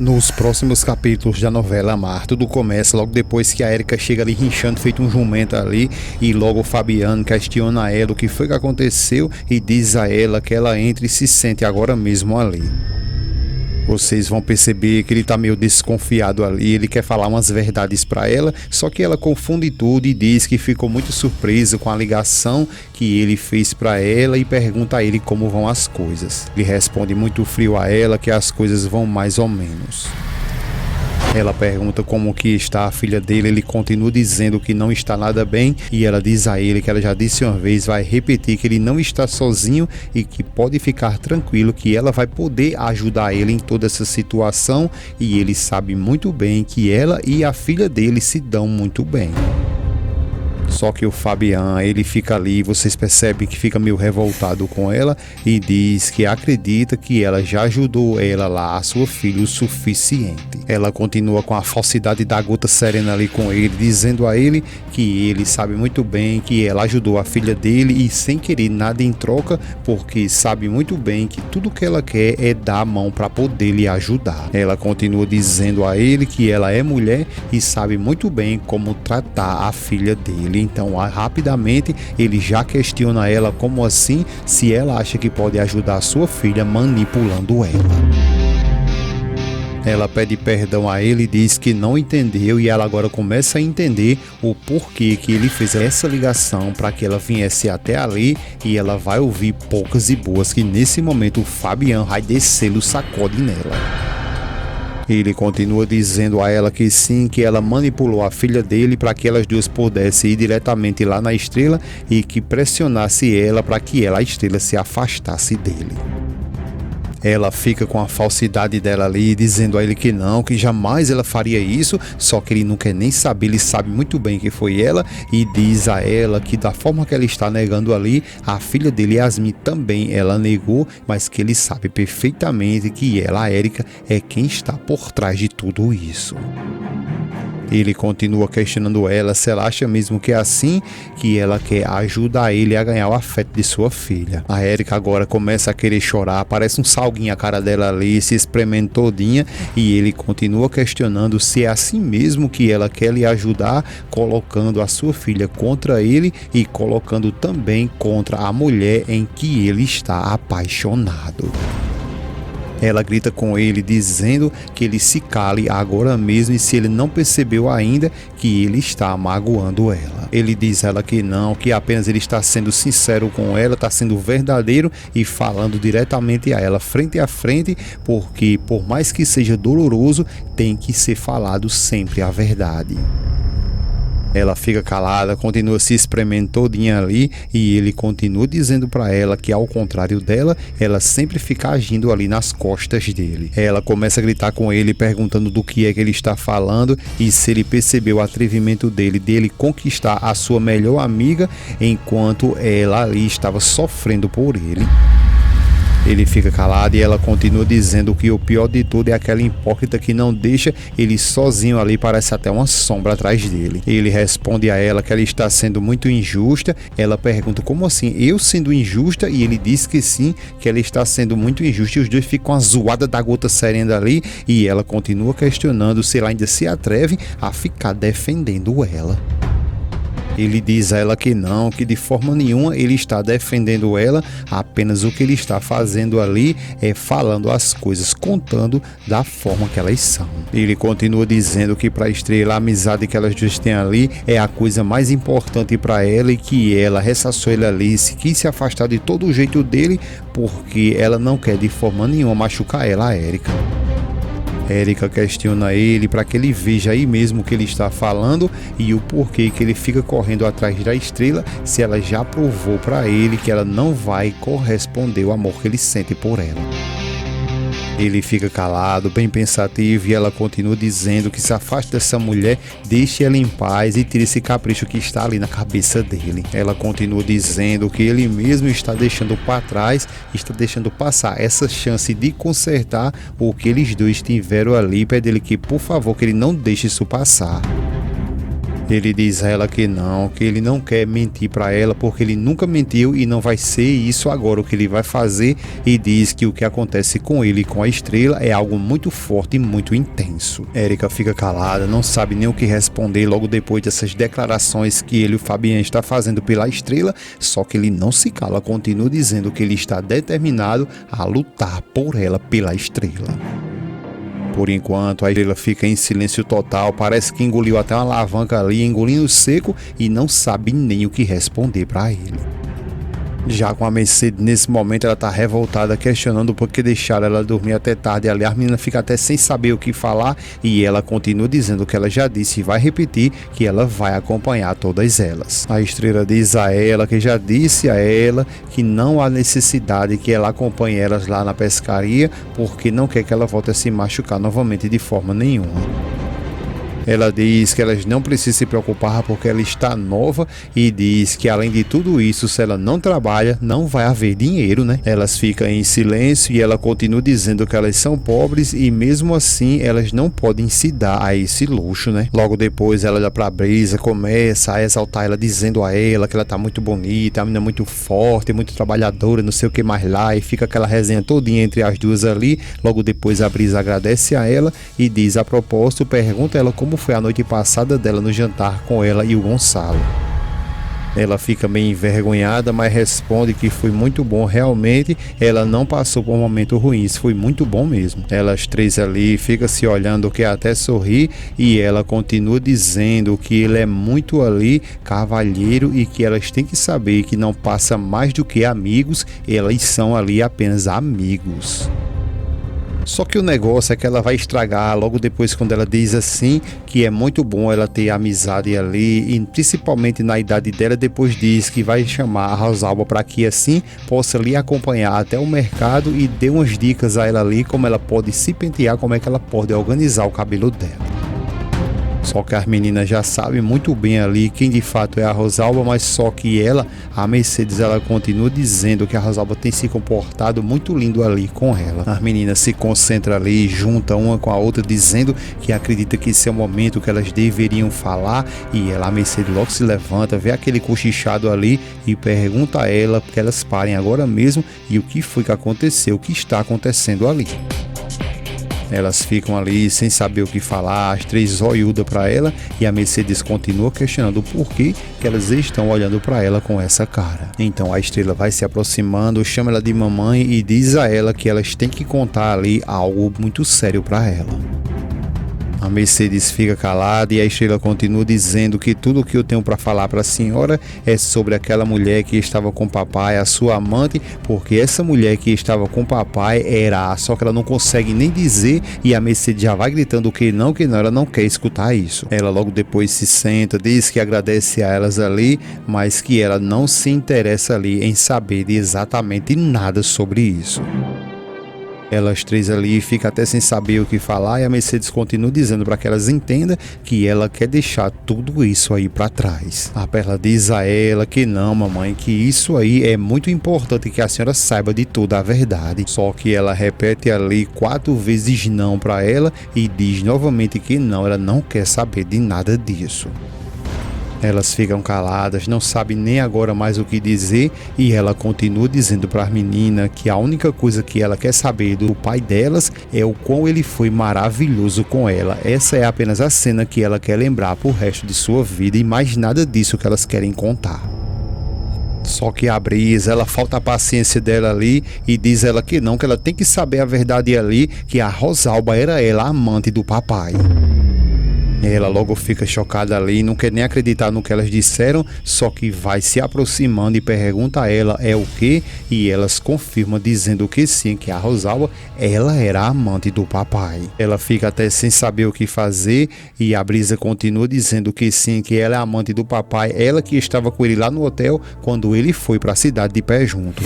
Nos próximos capítulos da novela Amar, tudo começa logo depois que a Erika chega ali rinchando, feito um jumento ali, e logo o Fabiano questiona ela o que foi que aconteceu e diz a ela que ela entra e se sente agora mesmo ali. Vocês vão perceber que ele tá meio desconfiado ali, ele quer falar umas verdades pra ela, só que ela confunde tudo e diz que ficou muito surpresa com a ligação que ele fez pra ela e pergunta a ele como vão as coisas. Ele responde muito frio a ela que as coisas vão mais ou menos. Ela pergunta como que está a filha dele, ele continua dizendo que não está nada bem e ela diz a ele que ela já disse uma vez, vai repetir que ele não está sozinho e que pode ficar tranquilo que ela vai poder ajudar ele em toda essa situação e ele sabe muito bem que ela e a filha dele se dão muito bem. Só que o Fabiano, ele fica ali, vocês percebem que fica meio revoltado com ela e diz que acredita que ela já ajudou ela lá, a sua filha, o suficiente. Ela continua com a falsidade da gota serena ali com ele, dizendo a ele que ele sabe muito bem que ela ajudou a filha dele e sem querer nada em troca, porque sabe muito bem que tudo que ela quer é dar a mão para poder lhe ajudar. Ela continua dizendo a ele que ela é mulher e sabe muito bem como tratar a filha dele. Então, rapidamente, ele já questiona ela como assim, se ela acha que pode ajudar a sua filha manipulando ela. Ela pede perdão a ele e diz que não entendeu e ela agora começa a entender o porquê que ele fez essa ligação para que ela viesse até ali e ela vai ouvir poucas e boas que nesse momento o Fabiano vai descer o sacode nela. Ele continua dizendo a ela que sim, que ela manipulou a filha dele para que elas duas pudessem ir diretamente lá na Estrela e que pressionasse ela para que ela, a Estrela, se afastasse dele. Ela fica com a falsidade dela ali, dizendo a ele que não, que jamais ela faria isso, só que ele não quer nem saber, ele sabe muito bem que foi ela e diz a ela que da forma que ela está negando ali, a filha dele, Yasmin, também ela negou, mas que ele sabe perfeitamente que ela, a Erika, é quem está por trás de tudo isso. Ele continua questionando ela se ela acha mesmo que é assim que ela quer ajudar ele a ganhar o afeto de sua filha. A Erika agora começa a querer chorar, parece um salguinho a cara dela ali, se espremendo todinha e ele continua questionando se é assim mesmo que ela quer lhe ajudar, colocando a sua filha contra ele e colocando também contra a mulher em que ele está apaixonado. Ela grita com ele dizendo que ele se cale agora mesmo e se ele não percebeu ainda que ele está magoando ela. Ele diz a ela que não, que apenas ele está sendo sincero com ela, está sendo verdadeiro e falando diretamente a ela, frente a frente, porque por mais que seja doloroso, tem que ser falado sempre a verdade. Ela fica calada, continua se espremendo todinha ali e ele continua dizendo para ela que ao contrário dela, ela sempre fica agindo ali nas costas dele. Ela começa a gritar com ele perguntando do que é que ele está falando e se ele percebeu o atrevimento dele conquistar a sua melhor amiga enquanto ela ali estava sofrendo por ele. Ele fica calado e ela continua dizendo que o pior de tudo é aquela hipócrita que não deixa ele sozinho ali, parece até uma sombra atrás dele. Ele responde a ela que ela está sendo muito injusta. Ela pergunta como assim, eu sendo injusta? E ele diz que sim, que ela está sendo muito injusta e os dois ficam a zoada da gota serena ali e ela continua questionando se ela ainda se atreve a ficar defendendo ela. Ele diz a ela que não, que de forma nenhuma ele está defendendo ela, apenas o que ele está fazendo ali é falando as coisas, contando da forma que elas são. Ele continua dizendo que para a Estrela a amizade que elas duas têm ali é a coisa mais importante para ela e que ela ressassou ele ali, se quis se afastar de todo o jeito dele porque ela não quer de forma nenhuma machucar ela, a Erika. Erika questiona ele para que ele veja aí mesmo o que ele está falando e o porquê que ele fica correndo atrás da Estrela se ela já provou para ele que ela não vai corresponder o amor que ele sente por ela. Ele fica calado, bem pensativo e ela continua dizendo que se afaste dessa mulher, deixe ela em paz e tire esse capricho que está ali na cabeça dele. Ela continua dizendo que ele mesmo está deixando para trás, está deixando passar essa chance de consertar o que eles dois tiveram ali, pede ele que por favor que ele não deixe isso passar. Ele diz a ela que ele não quer mentir para ela porque ele nunca mentiu e não vai ser isso agora o que ele vai fazer, e diz que o que acontece com ele e com a estrela é algo muito forte e muito intenso. Érica fica calada, não sabe nem o que responder logo depois dessas declarações que ele e o Fabien está fazendo pela estrela, só que ele não se cala, continua dizendo que ele está determinado a lutar por ela pela estrela. Por enquanto, a estrela fica em silêncio total, parece que engoliu até uma alavanca ali, engolindo seco, e não sabe nem o que responder para ele. Já com a Mercedes, nesse momento, ela tá revoltada, questionando por que deixaram ela dormir até tarde ali. A menina fica até sem saber o que falar, e ela continua dizendo que ela já disse e vai repetir que ela vai acompanhar todas elas. A estrela diz a ela que já disse a ela que não há necessidade que ela acompanhe elas lá na pescaria, porque não quer que ela volte a se machucar novamente de forma nenhuma. Ela diz que elas não precisam se preocupar porque ela está nova, e diz que além de tudo isso, se ela não trabalha, não vai haver dinheiro, né? Elas ficam em silêncio e ela continua dizendo que elas são pobres e mesmo assim elas não podem se dar a esse luxo, né? Logo depois ela olha pra Brisa, começa a exaltar ela, dizendo a ela que ela tá muito bonita, a menina muito forte, muito trabalhadora, não sei o que mais lá, e fica aquela resenha todinha entre as duas ali. Logo depois a Brisa agradece a ela e diz a propósito, pergunta ela como foi a noite passada dela no jantar com ela e o Gonçalo. Ela fica meio envergonhada, mas responde que foi muito bom realmente, ela não passou por um momento ruim, isso foi muito bom mesmo. Elas três ali ficam se olhando, que até sorri, e ela continua dizendo que ele é muito ali cavalheiro e que elas têm que saber que não passa mais do que amigos, elas são ali apenas amigos. Só que o negócio é que ela vai estragar logo depois, quando ela diz assim que é muito bom ela ter amizade ali, e principalmente na idade dela. Depois diz que vai chamar a Rosalba para que assim possa lhe acompanhar até o mercado e dê umas dicas a ela ali como ela pode se pentear, como é que ela pode organizar o cabelo dela. Só que as meninas já sabem muito bem ali quem de fato é a Rosalba, mas só que ela, a Mercedes, ela continua dizendo que a Rosalba tem se comportado muito lindo ali com ela. As meninas se concentram ali, juntam uma com a outra, dizendo que acredita que esse é o momento que elas deveriam falar, e ela, a Mercedes, logo se levanta, vê aquele cochichado ali e pergunta a ela que elas parem agora mesmo e o que foi que aconteceu, o que está acontecendo ali. Elas ficam ali sem saber o que falar, as três zoiudas para ela, e a Mercedes continua questionando o porquê que elas estão olhando para ela com essa cara. Então a estrela vai se aproximando, chama ela de mamãe e diz a ela que elas têm que contar ali algo muito sério para ela. A Mercedes fica calada e a estrela continua dizendo que tudo o que eu tenho para falar para a senhora é sobre aquela mulher que estava com o papai, a sua amante, porque essa mulher que estava com o papai era, só que ela não consegue nem dizer, e a Mercedes já vai gritando que não, ela não quer escutar isso. Ela logo depois se senta, diz que agradece a elas ali, mas que ela não se interessa ali em saber de exatamente nada sobre isso. Elas três ali ficam até sem saber o que falar, e a Mercedes continua dizendo para que elas entendam que ela quer deixar tudo isso aí para trás. A Perla diz a ela que não, mamãe, que isso aí é muito importante que a senhora saiba de toda a verdade. Só que ela repete ali 4 vezes não para ela e diz novamente que não, ela não quer saber de nada disso. Elas ficam caladas, não sabem nem agora mais o que dizer, e ela continua dizendo para as meninas que a única coisa que ela quer saber do pai delas é o quão ele foi maravilhoso com ela. Essa é apenas a cena que ela quer lembrar pro resto de sua vida, e mais nada disso que elas querem contar. Só que a Brisa, ela falta a paciência dela ali e diz ela que não, que ela tem que saber a verdade ali, que a Rosalba era ela, a amante do papai. Ela logo fica chocada ali, não quer nem acreditar no que elas disseram, só que vai se aproximando e pergunta a ela é o que, e elas confirmam dizendo que sim, que a Rosalba, ela era a amante do papai. Ela fica até sem saber o que fazer, e a Brisa continua dizendo que sim, que ela é a amante do papai, ela que estava com ele lá no hotel quando ele foi para a cidade de Pé Junto.